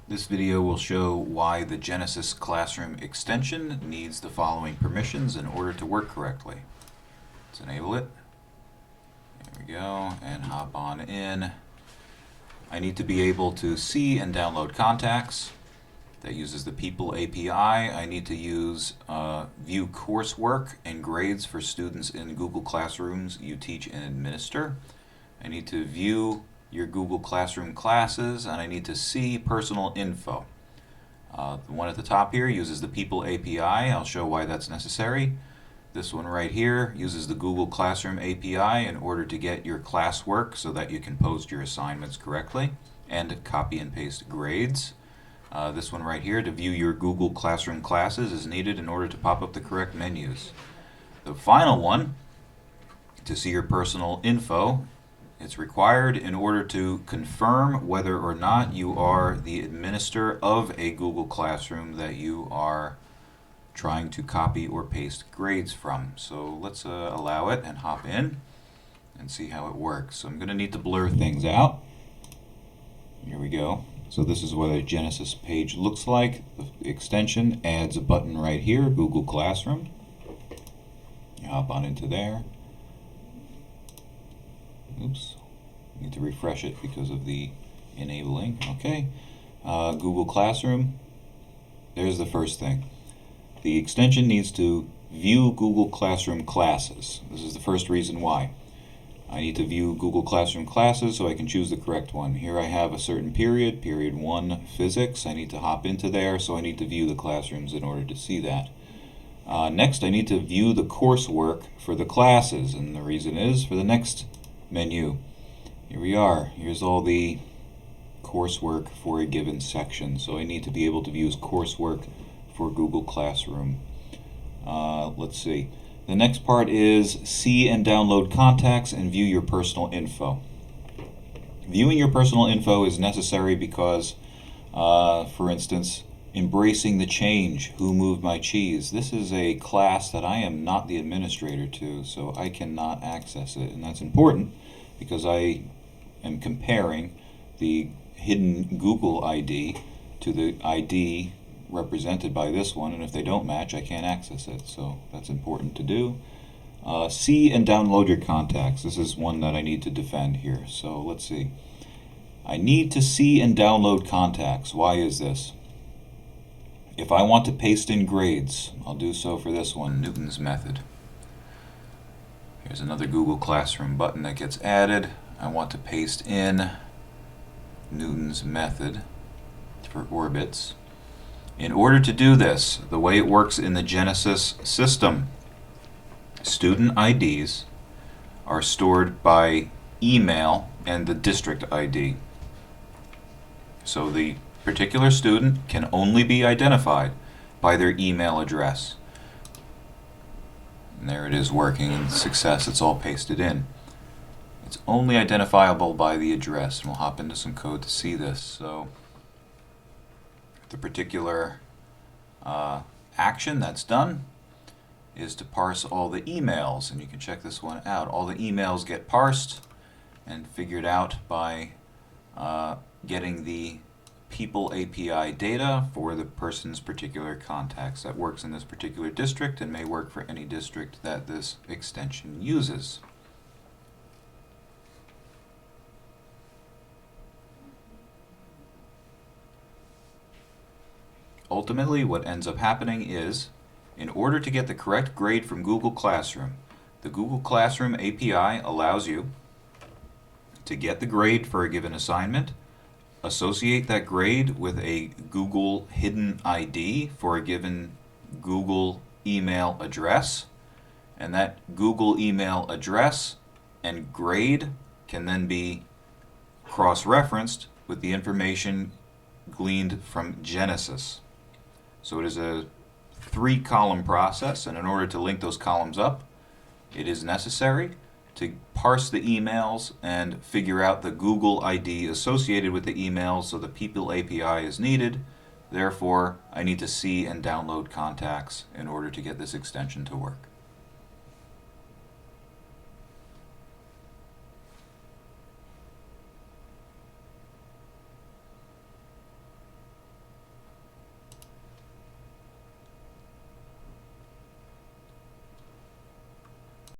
This video will show why the Genesis Classroom extension needs the following permissions in order to work correctly. Let's enable it. There we go, and hop on in. I need to be able to see and download contacts. That uses the People API. I need to use view coursework and grades for students in Google Classrooms you teach and administer. I need to view your Google Classroom classes, and I need to see personal info. The one at the top here uses the People API. I'll show why that's necessary. This one right here uses the Google Classroom API in order to get your classwork so that you can post your assignments correctly and copy and paste grades. This one right here, to view your Google Classroom classes, is needed in order to pop up the correct menus. The final one, to see your personal info, it's required in order to confirm whether or not you are the administrator of a Google Classroom that you are trying to copy or paste grades from. So let's allow it and hop in and see how it works. So I'm going to need to blur things out. Here we go. So this is what a Genesis page looks like. The extension adds a button right here, Google Classroom. You hop on into there. Oops, need to refresh it because of the enabling. Okay, Google Classroom. There's the first thing. The extension needs to view Google Classroom classes. This is the first reason why. I need to view Google Classroom classes so I can choose the correct one. Here I have a certain period, period 1 physics. I need to hop into there, so I need to view the classrooms in order to see that. Next, I need to view the coursework for the classes, and the reason is for the next menu. Here we are. Here's all the coursework for a given section. So I need to be able to view coursework for Google Classroom. Let's see. The next part is see and download contacts and view your personal info. Viewing your personal info is necessary because, for instance, embracing the change, who moved my cheese. This is a class that I am not the administrator to, so I cannot access it. And that's important because I am comparing the hidden Google ID to the ID represented by this one, and if they don't match, I can't access it. So that's important to do. See and download your contacts. This is one that I need to defend here. So let's see. I need to see and download contacts. Why is this? If I want to paste in grades, I'll do so for this one, Newton's method. Here's another Google Classroom button that gets added. I want to paste in Newton's method for orbits. In order to do this, the way it works in the Genesis system, student IDs are stored by email and the district ID. So the particular student can only be identified by their email address. And there it is working in success. It's all pasted in. It's only identifiable by the address. And we'll hop into some code to see this. So the particular action that's done is to parse all the emails, and you can check this one out. All the emails get parsed and figured out by getting the People API data for the person's particular contacts. That works in this particular district and may work for any district that this extension uses. Ultimately, what ends up happening is, in order to get the correct grade from Google Classroom, the Google Classroom API allows you to get the grade for a given assignment, associate that grade with a Google hidden ID for a given Google email address, and that Google email address and grade can then be cross-referenced with the information gleaned from Genesis. So it is a 3-column process, and in order to link those columns up, it is necessary to parse the emails and figure out the Google ID associated with the emails, so the People API is needed. Therefore, I need to see and download contacts in order to get this extension to work.